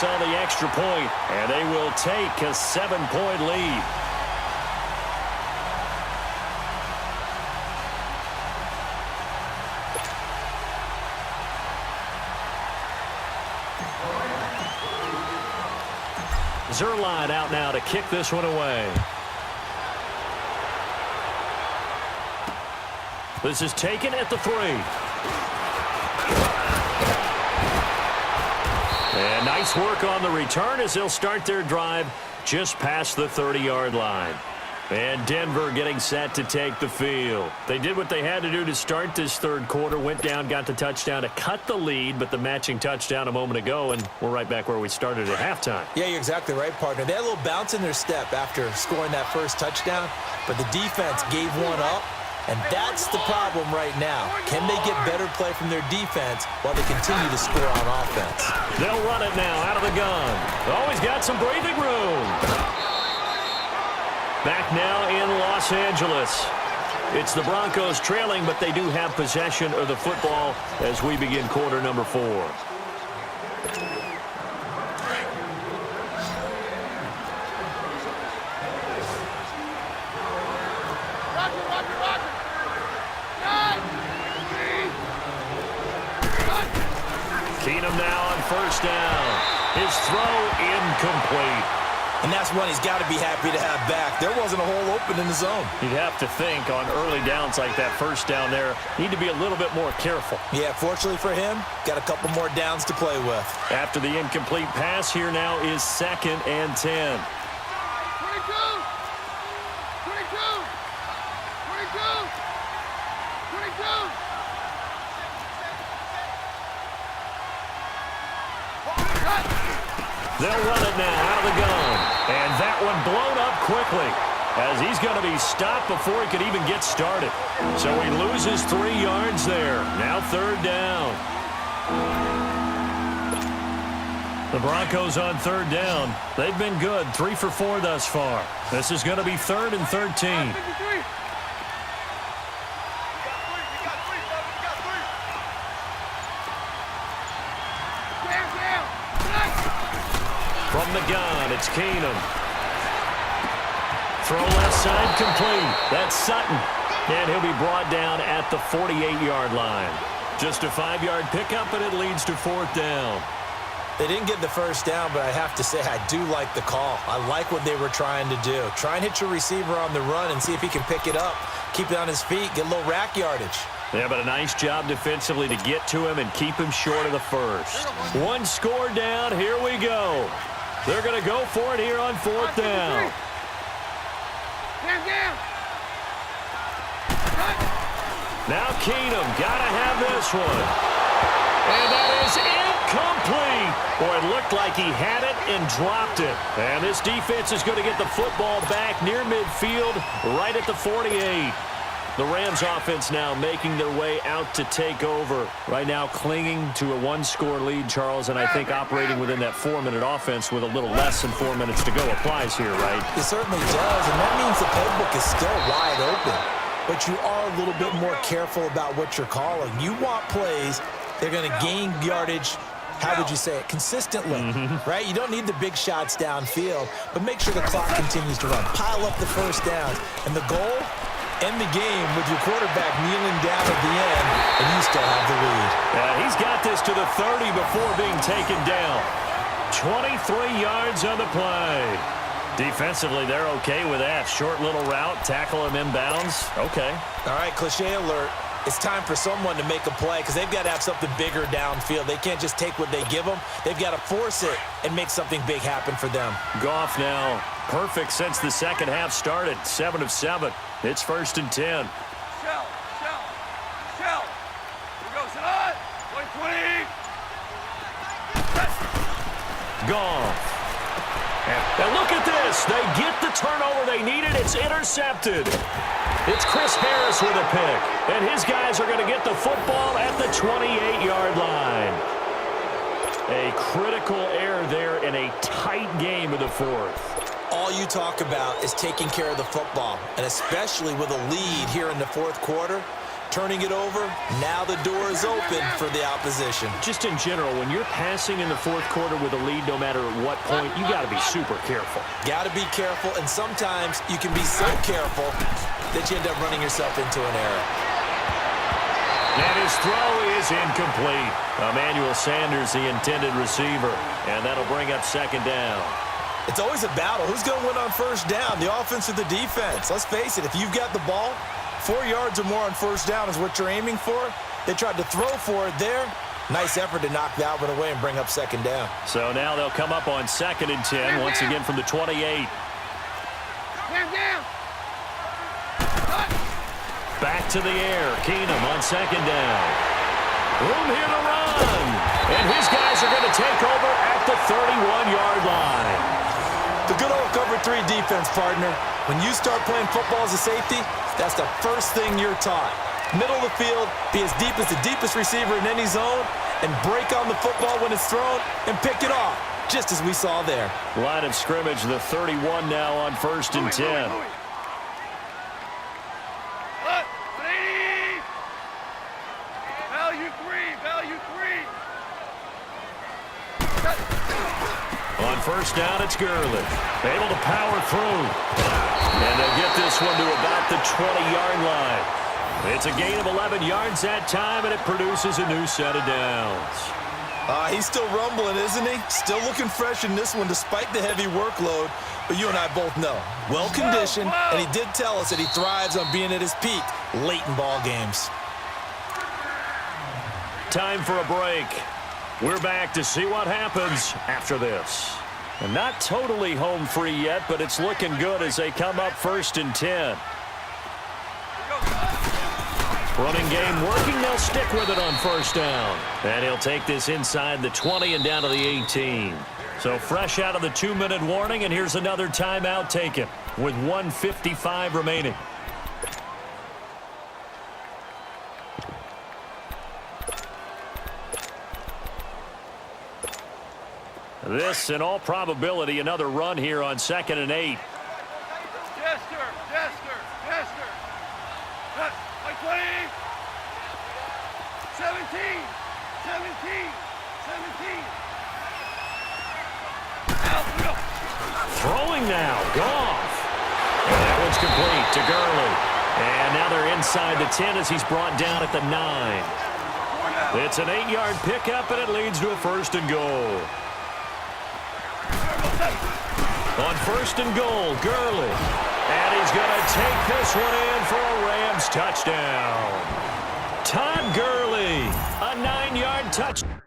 saw the extra point, and they will take a 7-point lead. Zerline out now to kick this one away. This is taken at the 3. And nice work on the return as they'll start their drive just past the 30-yard line. And Denver getting set to take the field. They did what they had to do to start this third quarter, went down, got the touchdown to cut the lead, but the matching touchdown a moment ago, and we're right back where we started at halftime. Yeah, you're exactly right, partner. They had a little bounce in their step after scoring that first touchdown, but the defense gave one up, and that's the problem right now. Can they get better play from their defense while they continue to score on offense? They'll run it now out of the gun. Always got some breathing room. Back now in Los Angeles. It's the Broncos trailing, but they do have possession of the football as we begin quarter number 4. Keenum now on first down. His throw incomplete. And that's one he's got to be happy to have back. There wasn't a hole open in the zone. You'd have to think on early downs like that first down there, need to be a little bit more careful. Yeah, fortunately for him, got a couple more downs to play with. After the incomplete pass, here now is 2nd and 10. 22! 22! 22! They'll run it now out of the gun. And that one blown up quickly as he's going to be stopped before he could even get started. So he loses 3 yards there. Now 3rd down. The Broncos on 3rd down. They've been good, 3 for 4 thus far. This is going to be 3rd and 13. From the gun, it's Keenum. Throw left side complete. That's Sutton. And he'll be brought down at the 48-yard line. Just a 5-yard pickup, and it leads to 4th down. They didn't get the first down, but I have to say I do like the call. I like what they were trying to do. Try and hit your receiver on the run and see if he can pick it up. Keep it on his feet, get a little rack yardage. Yeah, but a nice job defensively to get to him and keep him short of the first. 1 score down. Here we go. They're going to go for it here on 4th down. Now Keenum got to have this one. And that is incomplete. Boy, it looked like he had it and dropped it. And this defense is going to get the football back near midfield, right at the 48. The Rams offense now making their way out to take over. Right now clinging to a 1-score lead, Charles, and I think operating within that 4-minute offense with a little less than 4 minutes to go applies here, right? It certainly does, and that means the playbook is still wide open. But you are a little bit more careful about what you're calling. You want plays, they're going to gain yardage, how would you say it, consistently, right? You don't need the big shots downfield, but make sure the clock continues to run. Pile up the first downs, and the goal, end the game with your quarterback kneeling down at the end, and you still have the lead. Yeah, he's got this to the 30 before being taken down. 23 yards on the play. Defensively, they're okay with that. Short little route, tackle him inbounds. Okay. All right, cliche alert. It's time for someone to make a play because they've got to have something bigger downfield. They can't just take what they give them. They've got to force it and make something big happen for them. Goff now perfect since the second half started. 7 of 7. It's 1st and 10. Shell. Here goes it on. 20. Goff. And look at this. They get the turnover they needed. It's intercepted. It's Chris Harris with a pick. And his guys are going to get the football at the 28-yard line. A critical error there in a tight game of the 4th. All you talk about is taking care of the football, and especially with a lead here in the 4th quarter, turning it over. Now the door is open for the opposition. Just in general, when you're passing in the fourth quarter with a lead, no matter at what point, you got to be super careful. Got to be careful, and sometimes you can be so careful that you end up running yourself into an error. And his throw is incomplete. Emmanuel Sanders, the intended receiver, and that'll bring up second down. It's always a battle. Who's going to win on first down, the offense or the defense? Let's face it, if you've got the ball, 4 yards or more on first down is what you're aiming for. They tried to throw for it there. Nice effort to knock that one away and bring up second down. So now they'll come up on 2nd and 10, once again from the 28. Back to the air. Keenum on 2nd down. Room here to run. And his guys are going to take over at the 31-yard line. The good old cover 3 defense, partner. When you start playing football as a safety, that's the first thing you're taught. Middle of the field, be as deep as the deepest receiver in any zone, and break on the football when it's thrown and pick it off, just as we saw there. Line of scrimmage, the 31 now on 1st and 10. On first down, it's Gurley. Able to power through. And they'll get this one to about the 20-yard line. It's a gain of 11 yards that time, and it produces a new set of downs. He's still rumbling, isn't he? Still looking fresh in this one despite the heavy workload. But you and I both know, well-conditioned, and he did tell us that he thrives on being at his peak late in ball games. Time for a break. We're back to see what happens after this. And not totally home free yet, but it's looking good as they come up 1st and 10. Running game working. They'll stick with it on first down. And he'll take this inside the 20 and down to the 18. So fresh out of the 2-minute warning, and here's another timeout taken with 1:55 remaining. This, in all probability, another run here on 2nd and 8. Jester. Like 20. 17. Throwing now. Goff. And that one's complete to Gurley. And now they're inside the 10 as he's brought down at the 9. It's an 8-yard pickup, and it leads to a 1st and goal. On 1st and goal, Gurley. And he's going to take this one in for a Rams touchdown. Todd Gurley, a 9-yard touchdown.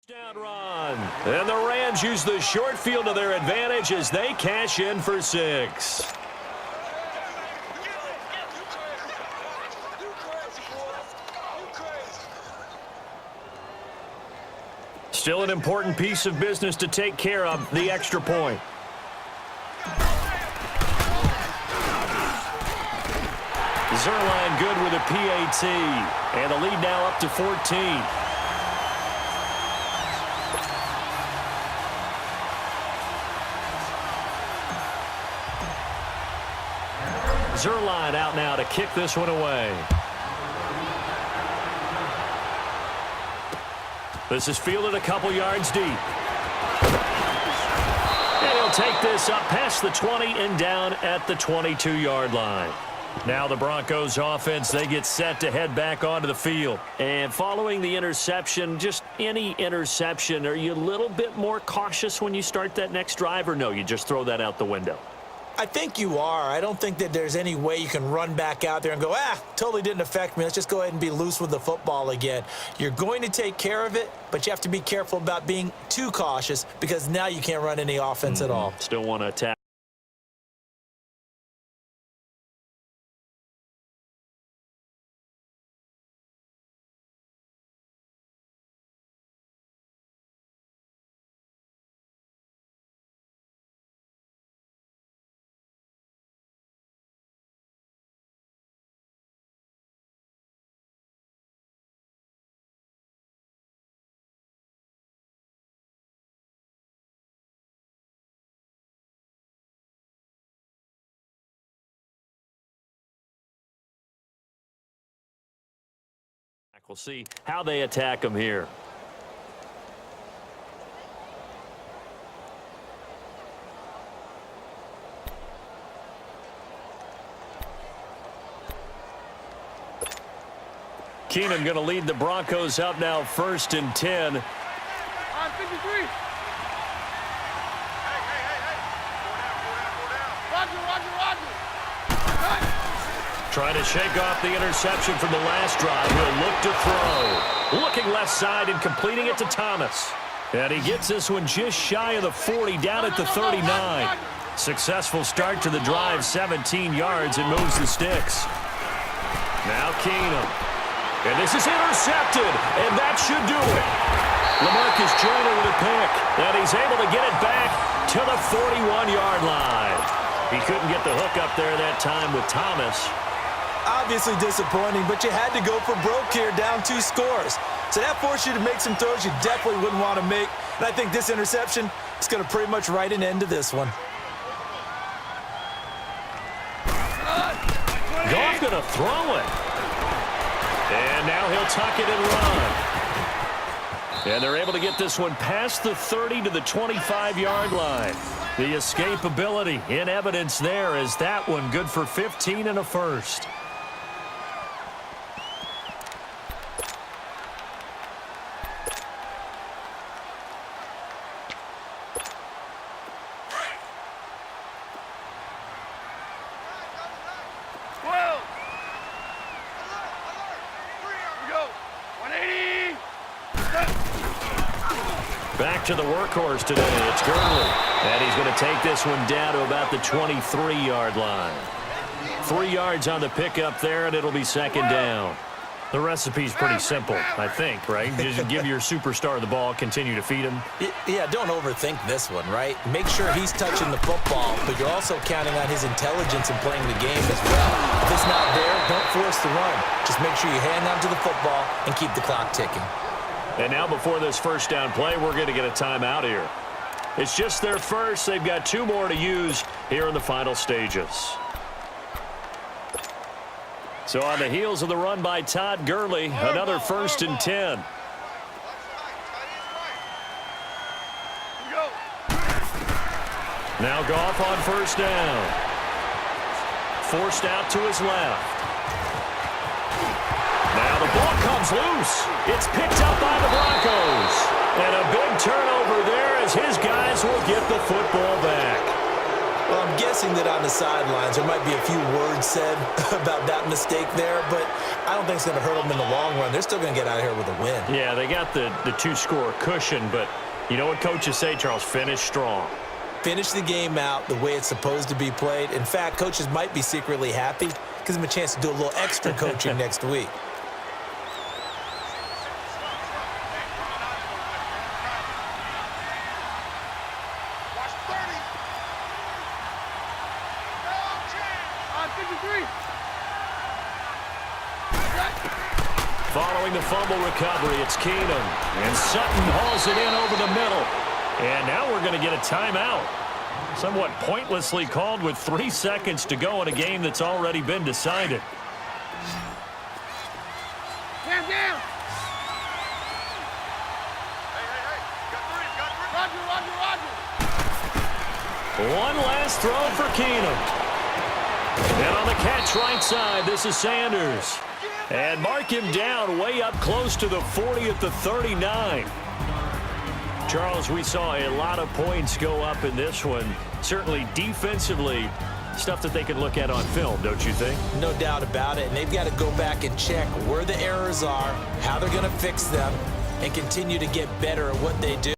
Down run. And the Rams use the short field to their advantage as they cash in for 6. Still an important piece of business to take care of, the extra point. Zerline good with a PAT. And the lead now up to 14. Zerline out now to kick this one away. This is fielded a couple yards deep. And he'll take this up past the 20 and down at the 22-yard line. Now the Broncos offense, they get set to head back onto the field. And following the interception, just any interception, are you a little bit more cautious when you start that next drive, or no, you just throw that out the window? I think you are. I don't think that there's any way you can run back out there and go, totally didn't affect me. Let's just go ahead and be loose with the football again. You're going to take care of it, but you have to be careful about being too cautious because now you can't run any offense at all. Still want to attack. We'll see how they attack him here. Keenum going to lead the Broncos up now 1st and 10. On 53. Trying to shake off the interception from the last drive. He'll look to throw. Looking left side and completing it to Thomas. And he gets this one just shy of the 40, down at the 39. Successful start to the drive, 17 yards, and moves the sticks. Now Keenum. And this is intercepted, and that should do it. LaMarcus Joyner with a pick, and he's able to get it back to the 41-yard line. He couldn't get the hook up there that time with Thomas. Obviously disappointing, but you had to go for broke here, down 2 scores. So that forced you to make some throws you definitely wouldn't want to make. And I think this interception is going to pretty much write an end to this one. Goff going to throw it. And now he'll tuck it and run. And they're able to get this one past the 30 to the 25-yard line. The escapability in evidence there as that one good for 15 and a first. Back to the workhorse today. It's Gurley. And he's going to take this one down to about the 23-yard line. 3 yards on the pickup there, and it'll be 2nd down. The recipe's pretty simple, I think, right? Just give your superstar the ball, continue to feed him. Yeah, don't overthink this one, right? Make sure he's touching the football, but you're also counting on his intelligence in playing the game as well. If it's not there, don't force the run. Just make sure you hang on to the football and keep the clock ticking. And now before this first down play, we're going to get a timeout here. It's just their first. They've got 2 more to use here in the final stages. So on the heels of the run by Todd Gurley, another 1st and 10. Now Goff on 1st down. Forced out to his left. Now the ball comes loose. It's picked up by the Broncos. And a big turnover there as his guys will get the football back. Well, I'm guessing that on the sidelines there might be a few words said about that mistake there, but I don't think it's going to hurt them in the long run. They're still going to get out of here with a win. Yeah, they got the 2-score cushion, but you know what coaches say, Charles? Finish strong. Finish the game out the way it's supposed to be played. In fact, coaches might be secretly happy. Gives them a chance to do a little extra coaching next week. Following the fumble recovery, it's Keenum. And Sutton hauls it in over the middle. And now we're going to get a timeout. Somewhat pointlessly called with 3 seconds to go in a game that's already been decided. Down. Hey. Got 3. Roger. One last throw for Keenum. And on the catch right side, this is Sanders. And mark him down way up close to the 40 at the 39. Charles, we saw a lot of points go up in this one. Certainly defensively, stuff that they can look at on film, don't you think? No doubt about it. And they've got to go back and check where the errors are, how they're going to fix them, and continue to get better at what they do.